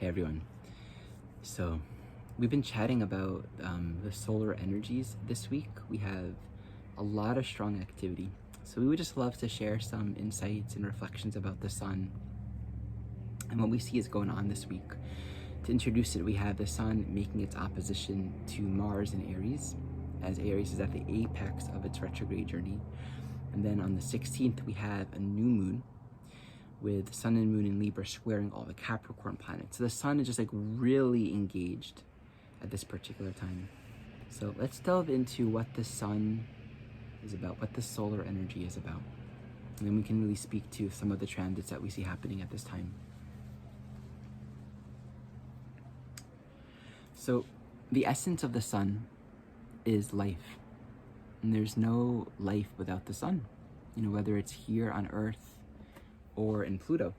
Hey everyone. So we've been chatting about the solar energies this week. We have a lot of strong activity. So we would just love to share some insights and reflections about the sun and what we see is going on this week. To introduce it, we have the sun making its opposition to Mars in Aries, as Aries is at the apex of its retrograde journey. And then on the 16th, we have a new moon with sun and moon in Libra squaring all the Capricorn planets. So the sun is just like really engaged at this particular time. So let's delve into what the sun is about, what the solar energy is about. And then we can really speak to some of the transits that we see happening at this time. So the essence of the sun is life. And there's no life without the sun. You know, whether it's here on Earth or in Pluto.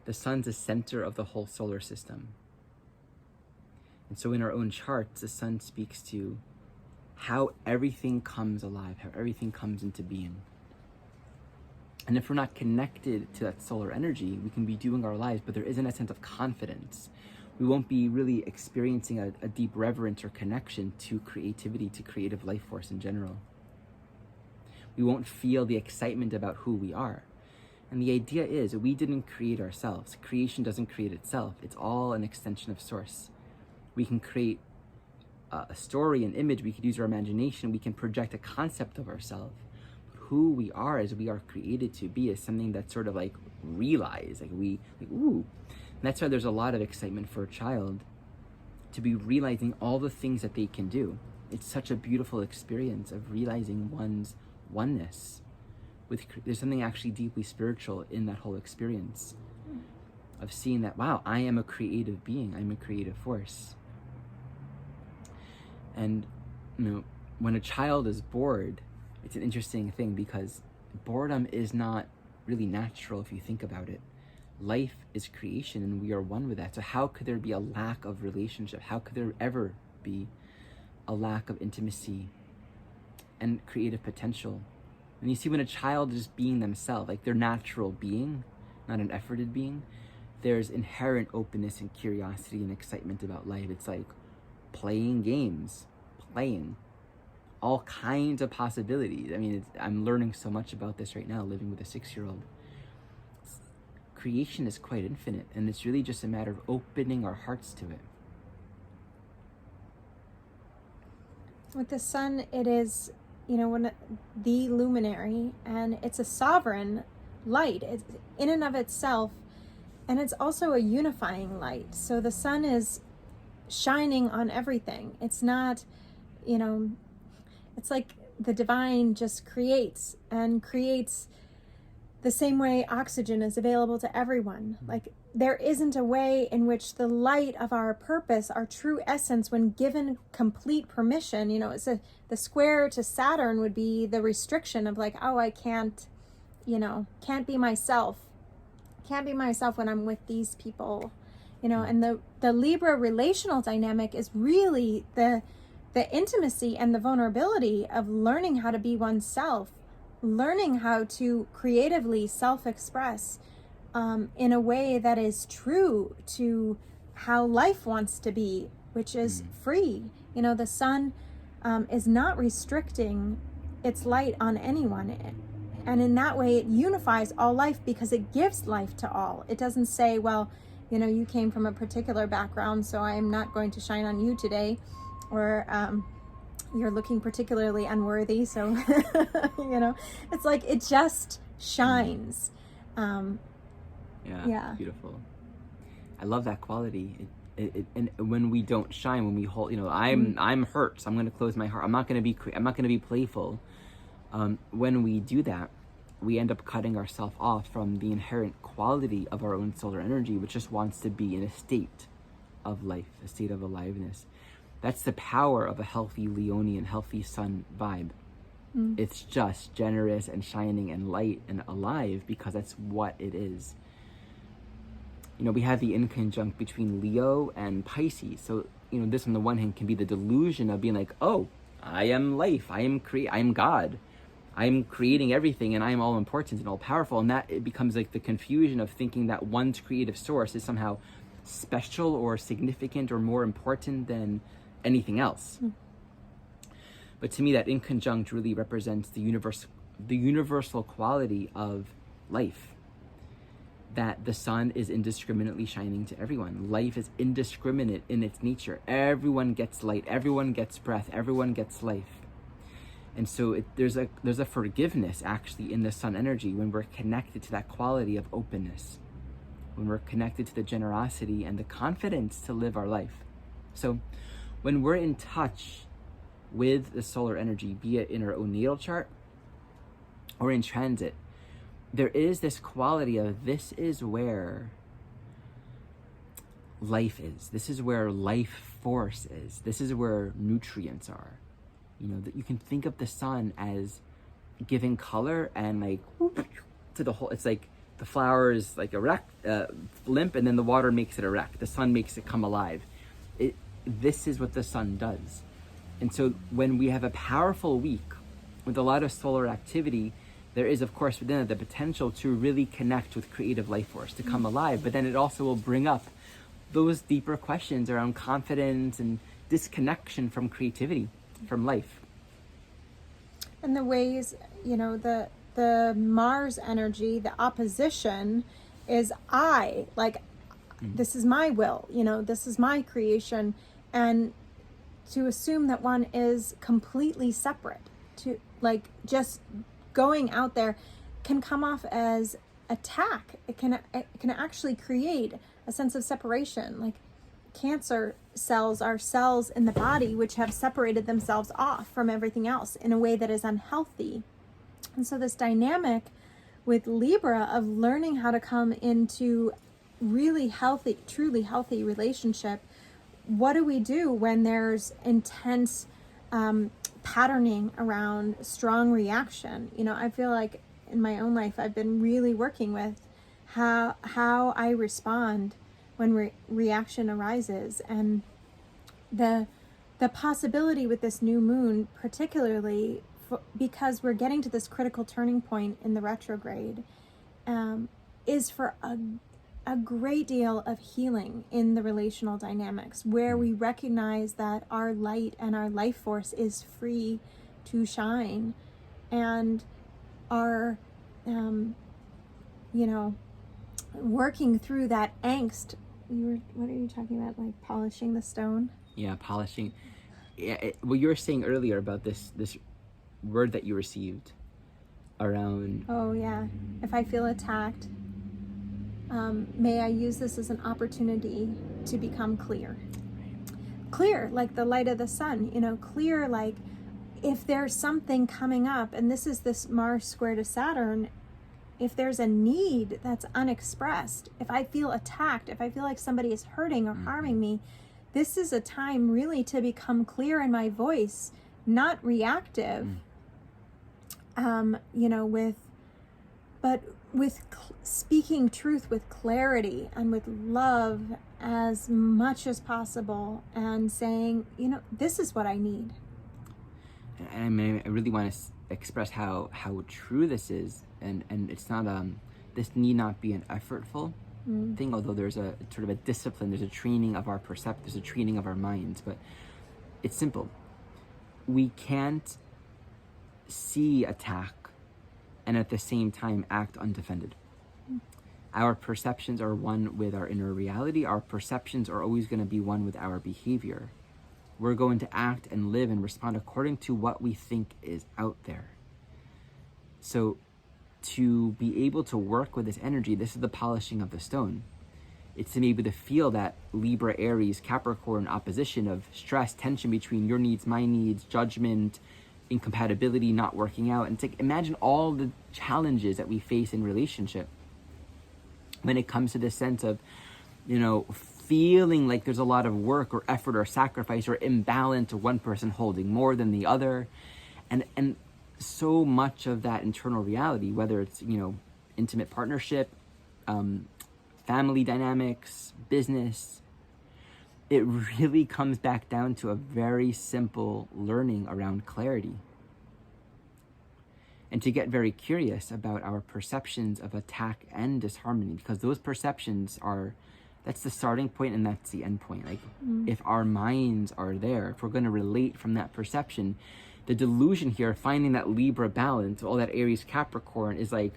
The sun's the center of the whole solar system. And so in our own charts, the sun speaks to how everything comes alive, how everything comes into being. And if we're not connected to that solar energy, we can be doing our lives, but there isn't a sense of confidence. We won't be really experiencing a deep reverence or connection to creativity, to creative life force in general. We won't feel the excitement about who we are. And the idea is we didn't create ourselves. Creation doesn't create itself. It's all an extension of source. We can create a story, an image. We could use our imagination. We can project a concept of ourselves. But who we are as we are created to be is something that's sort of like realized. Ooh. And that's why there's a lot of excitement for a child to be realizing all the things that they can do. It's such a beautiful experience of realizing one's oneness. There's something actually deeply spiritual in that whole experience of seeing that, wow, I am a creative being. I'm a creative force. And, you know, when a child is bored, it's an interesting thing because boredom is not really natural if you think about it. Life is creation and we are one with that. So how could there be a lack of relationship? How could there ever be a lack of intimacy and creative potential? And you see when a child is being themselves, like their natural being, not an efforted being, there's inherent openness and curiosity and excitement about life. It's like playing games, playing, all kinds of possibilities. I mean, I'm learning so much about this right now, living with a 6-year-old. Creation is quite infinite, and it's really just a matter of opening our hearts to it. With the sun, it is, the luminary, and it's a sovereign light. It's in and of itself, and it's also a unifying light. So the sun is shining on everything. It's not, it's like the divine just creates the same way oxygen is available to everyone. Like there isn't a way in which the light of our purpose, our true essence, when given complete permission, it's the square to Saturn would be the restriction of like, oh, I can't be myself. Can't be myself when I'm with these people, and the Libra relational dynamic is really the intimacy and the vulnerability of learning how to be oneself, learning how to creatively self-express in a way that is true to how life wants to be, which is free. The sun is not restricting its light on anyone. And in that way, it unifies all life because it gives life to all. It doesn't say, well, you came from a particular background, so I'm not going to shine on you today. Or you're looking particularly unworthy, so it's like it just shines. Yeah, beautiful. I love that quality. And when we don't shine, when we hold, I'm hurt, so I'm going to close my heart. I'm not going to be playful. When we do that, we end up cutting ourselves off from the inherent quality of our own solar energy, which just wants to be in a state of life, a state of aliveness. That's the power of a healthy Leonian, healthy sun vibe. It's just generous and shining and light and alive because that's what it is. We have the inconjunct between Leo and Pisces. So, this on the one hand can be the delusion of being like, oh, I am life. I am God. I'm creating everything and I'm all important and all powerful. And that it becomes like the confusion of thinking that one's creative source is somehow special or significant or more important than anything else. But to me, that inconjunct really represents the universal quality of life. That the sun is indiscriminately shining to everyone. Life is indiscriminate in its nature. Everyone gets light, everyone gets breath, everyone gets life. And so there's a forgiveness actually in the sun energy when we're connected to that quality of openness, when we're connected to the generosity and the confidence to live our life. So when we're in touch with the solar energy, be it in our own natal chart or in transit, there is this quality of this is where life is. This is where life force is. This is where nutrients are. That you can think of the sun as giving color and like to the whole. It's like the flower is like erect, limp, and then the water makes it erect. The sun makes it come alive. This is what the sun does. And so when we have a powerful week with a lot of solar activity, there is, of course, within it the potential to really connect with creative life force, to come alive. But then it also will bring up those deeper questions around confidence and disconnection from creativity, from life. And the ways, the Mars energy, the opposition is this is my will, this is my creation. And to assume that one is completely separate, to just going out there can come off as attack. It can actually create a sense of separation. Like cancer cells are cells in the body which have separated themselves off from everything else in a way that is unhealthy. And so this dynamic with Libra of learning how to come into really healthy, truly healthy relationship. What do we do when there's intense patterning around strong reaction? I feel like in my own life, I've been really working with how I respond when reaction arises. And the possibility with this new moon, particularly because we're getting to this critical turning point in the retrograde, is for a great deal of healing in the relational dynamics, where we recognize that our light and our life force is free to shine, and are, working through that angst. What are you talking about? Like polishing the stone? Yeah, polishing. Yeah, what you were saying earlier about this word that you received around. Oh yeah, if I feel attacked, may I use this as an opportunity to become clear. Clear, like the light of the sun, clear, like if there's something coming up, and this is this Mars square to Saturn, if there's a need that's unexpressed, if I feel attacked, if I feel like somebody is hurting or harming me, this is a time really to become clear in my voice, not reactive, with speaking truth with clarity and with love as much as possible, and saying, this is what I need. And I really want to express how true this is, and it's not this need not be an effortful thing, although there's a sort of a discipline, there's a training of our there's a training of our minds, but it's simple. We can't see attack and at the same time act undefended. Our perceptions are one with our inner reality. Our perceptions are always going to be one with our behavior. We're going to act and live and respond according to what we think is out there. So to be able to work with this energy, this is the polishing of the stone. It's to be able to feel that Libra, Aries, Capricorn opposition of stress, tension between your needs, my needs, judgment, incompatibility, not working out. And it's like, imagine all the challenges that we face in relationship when it comes to this sense of, feeling like there's a lot of work or effort or sacrifice or imbalance, or one person holding more than the other. And so much of that internal reality, whether it's, intimate partnership, family dynamics, business, it really comes back down to a very simple learning around clarity. And to get very curious about our perceptions of attack and disharmony, because those perceptions are That's the starting point and that's the end point. Like, if our minds are there, if we're going to relate from that perception, the delusion here, finding that Libra balance, all that Aries Capricorn, is like,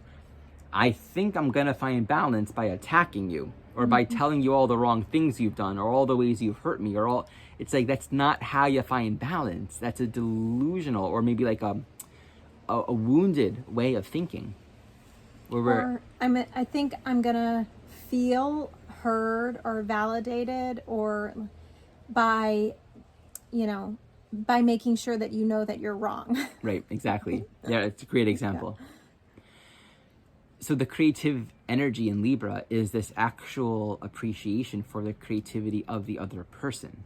I think I'm going to find balance by attacking you, or by telling you all the wrong things you've done, or all the ways you've hurt me, or all. It's like, that's not how you find balance. That's a delusional, or maybe like a wounded way of thinking. Or I think I'm gonna feel heard or validated, or by making sure that you know that you're wrong. Right, exactly. Yeah, it's a great example. Yeah. So the creative energy in Libra is this actual appreciation for the creativity of the other person,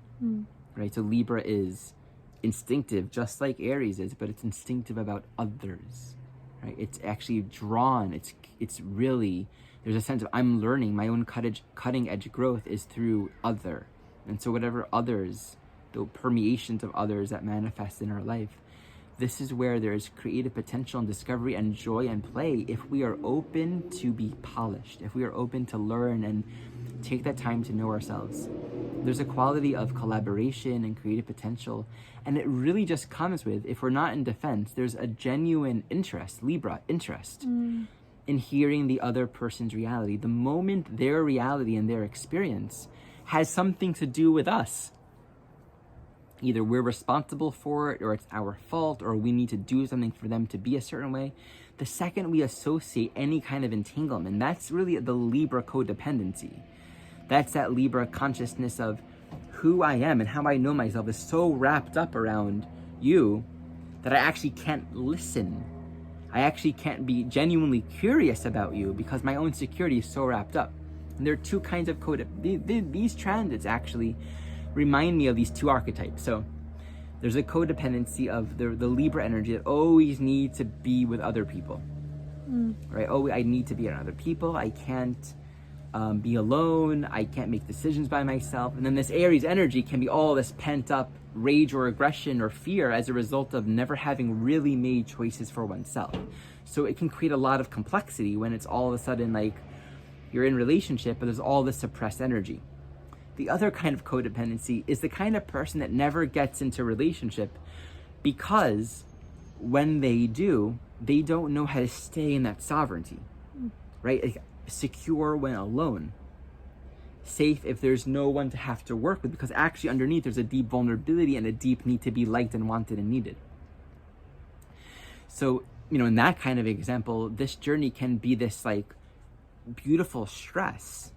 right? So Libra is instinctive, just like Aries is, but it's instinctive about others, right? It's actually drawn. It's really, there's a sense of, I'm learning. My own cutting edge growth is through other. And so whatever others, the permeations of others that manifest in our life, this is where there is creative potential and discovery and joy and play if we are open to be polished, if we are open to learn and take that time to know ourselves. There's a quality of collaboration and creative potential, and it really just comes with, if we're not in defense, there's a genuine interest, Libra interest, in hearing the other person's reality. The moment their reality and their experience has something to do with us, either we're responsible for it, or it's our fault, or we need to do something for them to be a certain way. The second we associate any kind of entanglement, that's really the Libra codependency. That's that Libra consciousness of who I am and how I know myself is so wrapped up around you that I actually can't listen. I actually can't be genuinely curious about you because my own security is so wrapped up. And there are two kinds of these transits actually remind me of these two archetypes. So there's a codependency of the Libra energy that always needs to be with other people, right? Oh, I need to be around other people. I can't be alone. I can't make decisions by myself. And then this Aries energy can be all this pent up rage or aggression or fear as a result of never having really made choices for oneself. So it can create a lot of complexity when it's all of a sudden like you're in relationship, but there's all this suppressed energy. The other kind of codependency is the kind of person that never gets into a relationship because when they do, they don't know how to stay in that sovereignty, right? Like, secure when alone, safe if there's no one to have to work with, because actually underneath there's a deep vulnerability and a deep need to be liked and wanted and needed. So, in that kind of example, this journey can be this like beautiful stress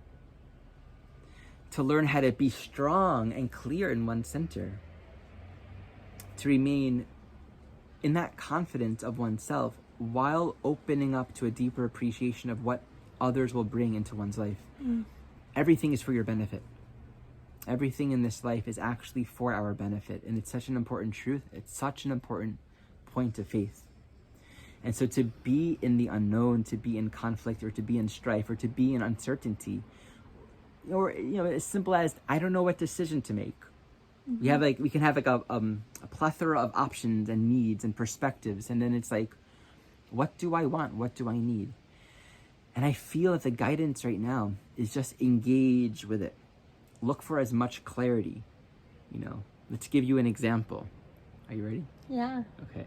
to learn how to be strong and clear in one center, to remain in that confidence of oneself while opening up to a deeper appreciation of what others will bring into one's life. Everything is for your benefit. Everything in this life is actually for our benefit, and it's such an important truth. It's such an important point of faith. And so to be in the unknown, to be in conflict, or to be in strife, or to be in uncertainty, or as simple as I don't know what decision to make. We can have a plethora of options and needs and perspectives, and then it's like, what do I want? What do I need? And I feel that the guidance right now is just engage with it. Look for as much clarity. Let's give you an example. Are you ready? Yeah. Okay.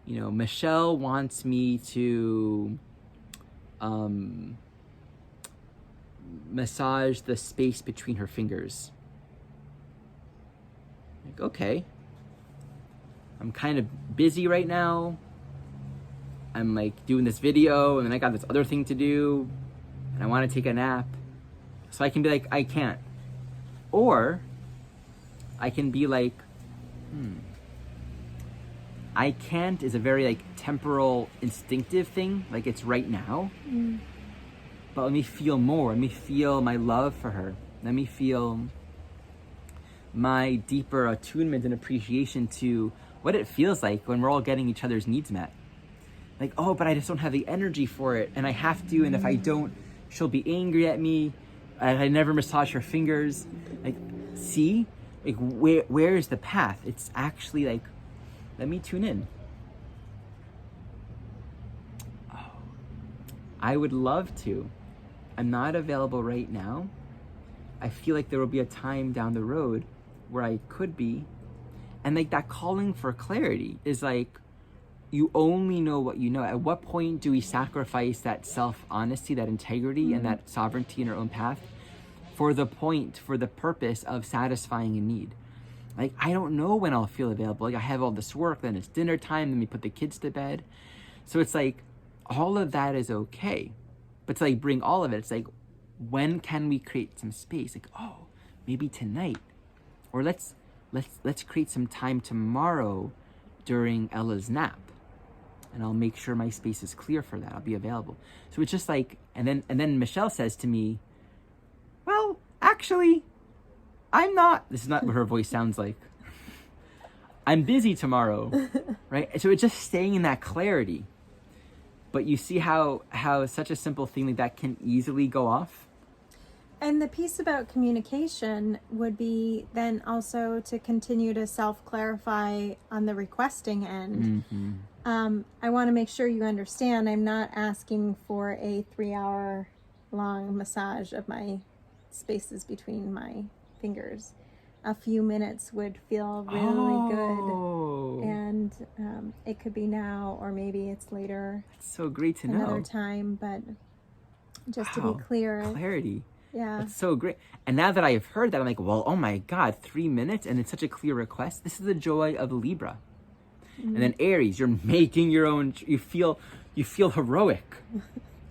Michelle wants me to massage the space between her fingers. Like, okay. I'm kind of busy right now. I'm like doing this video, and then I got this other thing to do, and I want to take a nap. So I can be like, I can't. Or I can be like, I can't is a very like temporal, instinctive thing. Like, it's right now. But let me feel more. Let me feel my love for her. Let me feel my deeper attunement and appreciation to what it feels like when we're all getting each other's needs met. Like, oh, but I just don't have the energy for it, and I have to, and if I don't, she'll be angry at me. I never massage her fingers. Like, see? Like, where is the path? It's actually like, let me tune in. Oh, I would love to I'm not available right now. I feel like there will be a time down the road where I could be. And like that calling for clarity is like, you only know what you know. At what point do we sacrifice that self-honesty, that integrity, and that sovereignty in our own path for the purpose of satisfying a need? Like, I don't know when I'll feel available. Like, I have all this work, then it's dinner time, then we put the kids to bed. So it's like, all of that is okay. But to like bring all of it, it's like, when can we create some space? Like, oh, maybe tonight. Or let's create some time tomorrow during Ella's nap. And I'll make sure my space is clear for that. I'll be available. So it's just like, and then Michelle says to me, well, actually, I'm not, this is not what her voice sounds like. I'm busy tomorrow, right? So it's just staying in that clarity. But you see how such a simple thing like that can easily go off? And the piece about communication would be then also to continue to self-clarify on the requesting end. I want to make sure you understand I'm not asking for a 3-hour long massage of my spaces between my fingers. A few minutes would feel really good. And it could be now, or maybe it's later. That's so great to know. Another time, but just to be clear. Clarity. Yeah. That's so great. And now that I have heard that, I'm like, well, oh my God, 3 minutes and it's such a clear request. This is the joy of Libra. And then Aries, you're making your own, you feel heroic,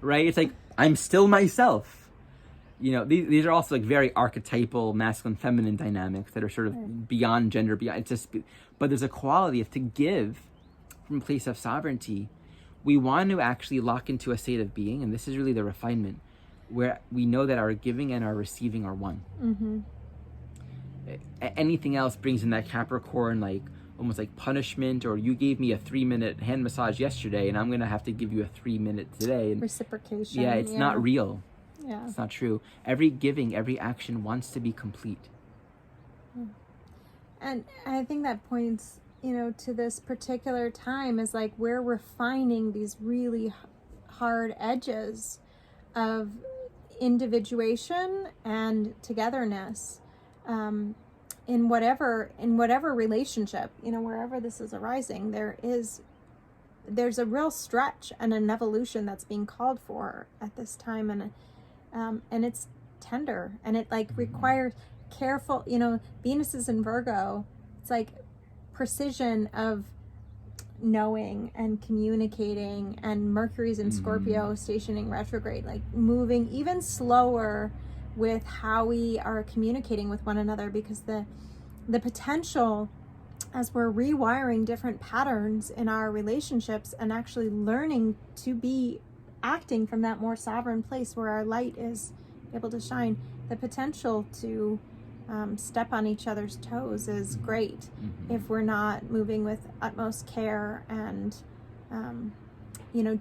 right? It's like, I'm still myself. You know, these are also like very archetypal masculine, feminine dynamics that are sort of beyond gender, beyond, it's just, but there's a quality of to give from a place of sovereignty. We want to actually lock into a state of being, and this is really the refinement, where we know that our giving and our receiving are one. Anything else brings in that Capricorn, like almost like punishment, or you gave me a 3-minute hand massage yesterday and I'm gonna have to give you a 3-minute today. And reciprocation. yeah, it's not real. Yeah. It's not true. Every giving, every action wants to be complete. And I think that points, to this particular time is like we're refining these really hard edges of individuation and togetherness in whatever relationship, wherever this is arising, there's a real stretch and an evolution that's being called for at this time, and it's tender, and it like requires careful, Venus is in Virgo. It's like precision of knowing and communicating, and Mercury's in Scorpio stationing retrograde, like moving even slower with how we are communicating with one another, because the potential as we're rewiring different patterns in our relationships and actually learning to be acting from that more sovereign place where our light is able to shine, the potential to step on each other's toes is great if we're not moving with utmost care and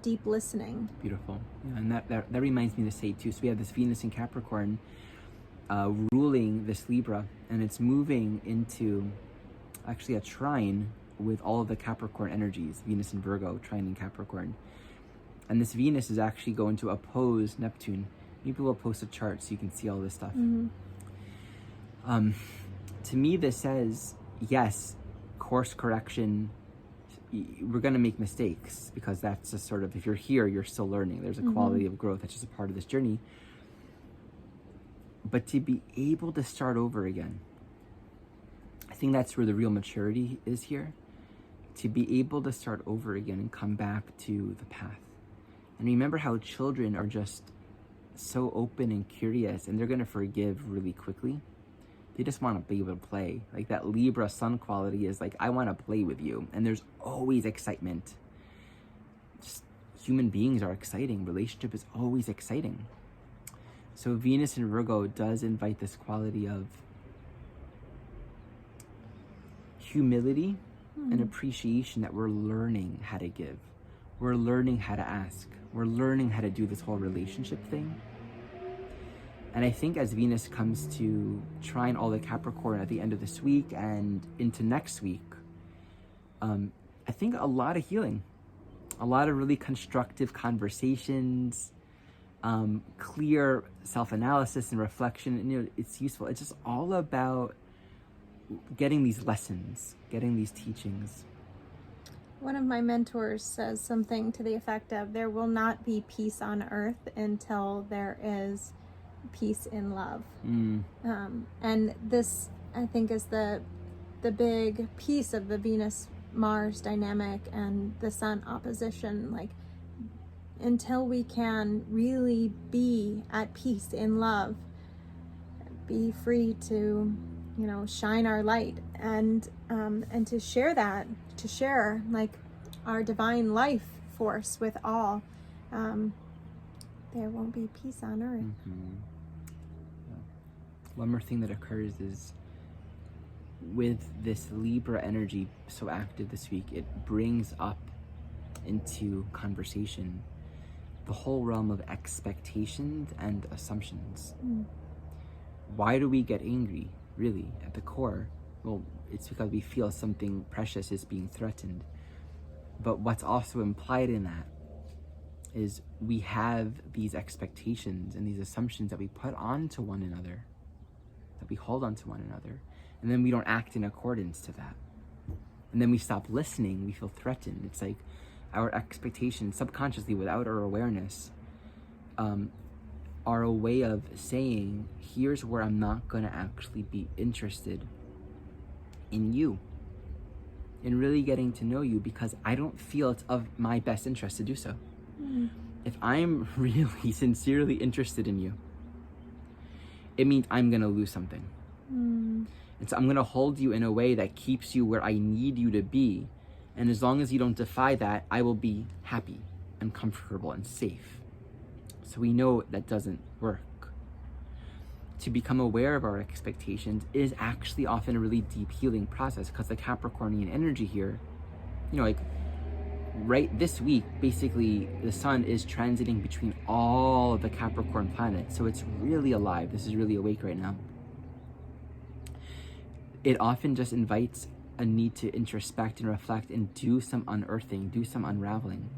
deep listening. Beautiful. Yeah, and that reminds me to say too, so we have this Venus in Capricorn ruling this Libra, and it's moving into actually a trine with all of the Capricorn energies, Venus in Virgo, trine in Capricorn. And this Venus is actually going to oppose Neptune. Maybe we'll post a chart so you can see all this stuff. To me, this says, yes, course correction. We're going to make mistakes, because that's just sort of, if you're here, you're still learning. There's a quality of growth that's just a part of this journey. But to be able to start over again, I think that's where the real maturity is here. To be able to start over again and come back to the path. And remember how children are just so open and curious, and they're going to forgive really quickly. They just want to be able to play. Like that Libra sun quality is like, I want to play with you. And there's always excitement. Just human beings are exciting. Relationship is always exciting. So Venus in Virgo does invite this quality of humility and appreciation, that we're learning how to give. We're learning how to ask. We're learning how to do this whole relationship thing. And I think as Venus comes to trine all the Capricorn at the end of this week and into next week, I think a lot of healing, a lot of really constructive conversations, clear self-analysis and reflection. And, you know, it's useful. It's just all about getting these lessons, getting these teachings. One of my mentors says something to the effect of, there will not be peace on earth until there is peace in love. And this, I think, is the big piece of the Venus-Mars dynamic and the Sun opposition. Like, until we can really be at peace in love, be free to, you know, shine our light and to share that, to share like our divine life force with all, there won't be peace on earth. Yeah. One more thing that occurs is, with this Libra energy so active this week, it brings up into conversation the whole realm of expectations and assumptions. Why do we get angry, really, at the core? Well, it's because we feel something precious is being threatened. But what's also implied in that is we have these expectations and these assumptions that we put onto one another, that we hold onto one another, and then we don't act in accordance to that. And then we stop listening, we feel threatened. It's like our expectations, subconsciously, without our awareness, are a way of saying, here's where I'm not going to actually be interested in you, in really getting to know you, because I don't feel it's of my best interest to do so. If I'm really sincerely interested in you, it means I'm going to lose something. And so I'm going to hold you in a way that keeps you where I need you to be. And as long as you don't defy that, I will be happy and comfortable and safe. So we know that doesn't work. To become aware of our expectations is actually often a really deep healing process, because the Capricornian energy here, you know, like right this week, basically the sun is transiting between all of the Capricorn planets. So it's really alive. This is really awake right now. It often just invites a need to introspect and reflect and do some unearthing, do some unraveling.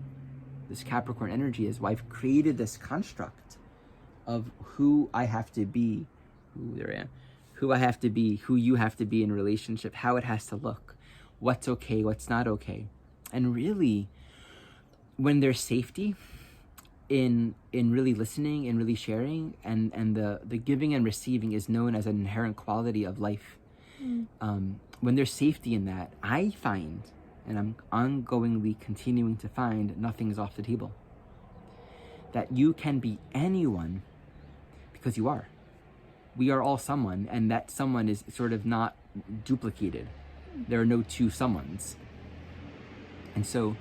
This Capricorn energy is why I've created this construct of who I have to be, who I have to be, who you have to be in relationship, how it has to look, what's okay, what's not okay. And really, when there's safety in really listening and really sharing, and the giving and receiving is known as an inherent quality of life. When there's safety in that, I find, and I'm ongoingly continuing to find, nothing's off the table. That you can be anyone because you are. We are all someone, and that someone is sort of not duplicated. There are no two someones. And so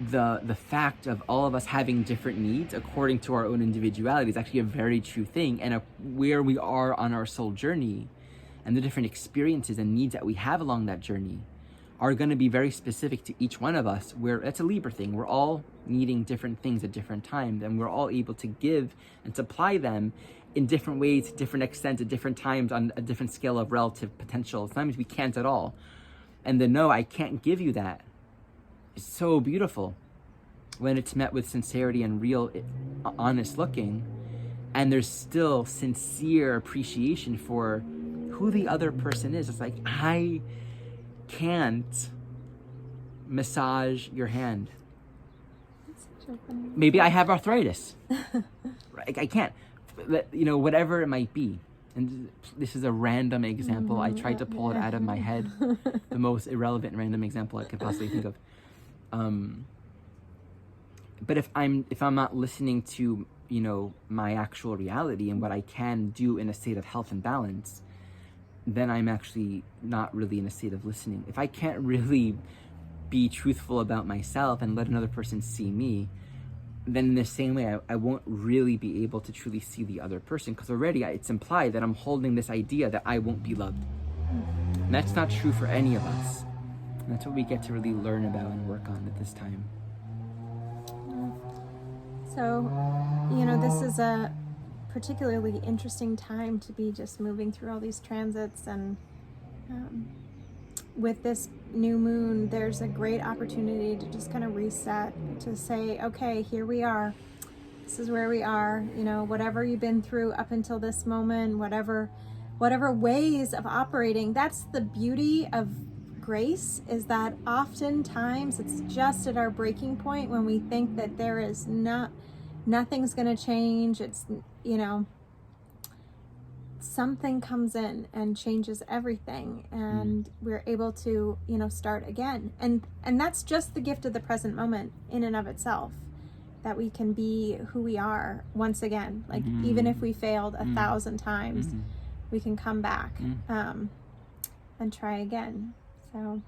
the fact of all of us having different needs according to our own individuality is actually a very true thing, and where we are on our soul journey and the different experiences and needs that we have along that journey are going to be very specific to each one of us, where it's a Libra thing. We're all needing different things at different times, and we're all able to give and supply them in different ways, to different extents, at different times, on a different scale of relative potential. Sometimes we can't at all. And the no, I can't give you that, is so beautiful when it's met with sincerity and real, honest looking, and there's still sincere appreciation for who the other person is. It's like, I can't massage your hand. Maybe I have arthritis. Right? I can't. You know, whatever it might be. And this is a random example. I tried to pull it out of my head. The most irrelevant random example I could possibly think of. But if I'm not listening to, you know, my actual reality and what I can do in a state of health and balance, then I'm actually not really in a state of listening. If I can't really be truthful about myself and let another person see me, then in the same way, I won't really be able to truly see the other person, because already it's implied that I'm holding this idea that I won't be loved. And that's not true for any of us. And that's what we get to really learn about and work on at this time. So, you know, this is a particularly interesting time to be just moving through all these transits, and with this new moon, there's a great opportunity to just kind of reset, to say, okay, here we are. This is where we are, you know, whatever you've been through up until this moment, whatever ways of operating. That's the beauty of grace, is that oftentimes it's just at our breaking point when we think that there is nothing's going to change. It's, you know, something comes in and changes everything, and we're able to, you know, start again. And that's just the gift of the present moment in and of itself, that we can be who we are once again. Like, even if we failed 1,000 times, we can come back and try again. So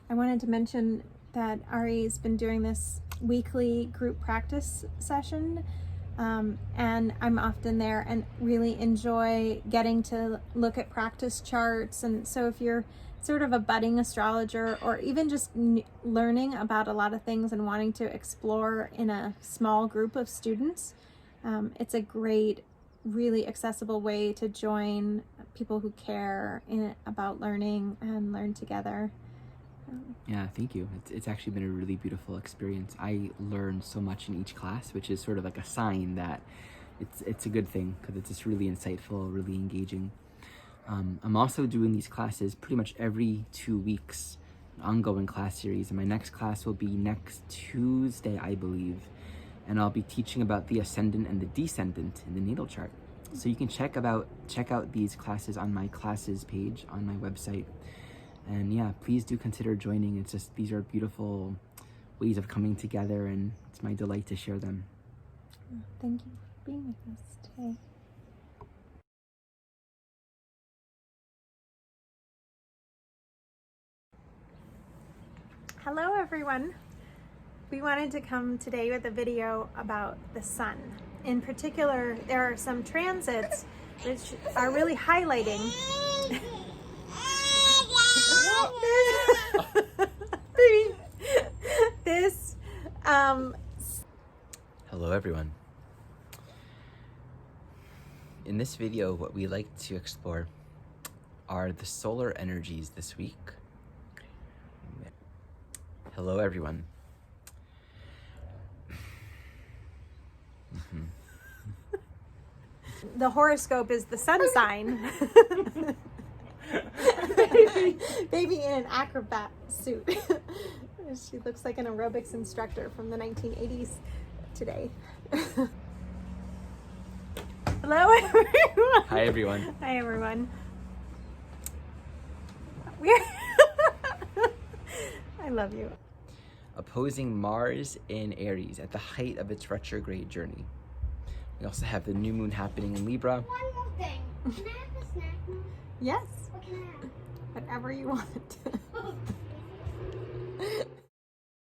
I wanted to mention that Ari's been doing this weekly group practice session, and I'm often there and really enjoy getting to look at practice charts. And so if you're sort of a budding astrologer, or even just learning about a lot of things and wanting to explore in a small group of students, it's a great, really accessible way to join people who care about learning and learn together. Yeah, thank you. It's actually been a really beautiful experience. I learned so much in each class, which is sort of like a sign that it's a good thing, because it's just really insightful, really engaging. I'm also doing these classes pretty much every 2 weeks, an ongoing class series, and my next class will be next Tuesday, I believe, and I'll be teaching about the ascendant and the descendant in the natal chart. So you can check out these classes on my classes page on my website. And yeah, please do consider joining. It's just, these are beautiful ways of coming together, and it's my delight to share them. Thank you for being with us today. Hello everyone. We wanted to come today with a video about the sun. In particular, there are some transits which are really highlighting this. Hello everyone. In this video, what we like to explore are the solar energies this week. Hello everyone. The horoscope is the sun sign. Baby in an acrobat suit. She looks like an aerobics instructor from the 1980s today. Hello everyone. Hi everyone. Hi everyone. I love you. Opposing Mars in Aries at the height of its retrograde journey. We also have the new moon happening in Libra. One more thing. Can I have a snack, Mom? Yes. What can I have? Whatever you want.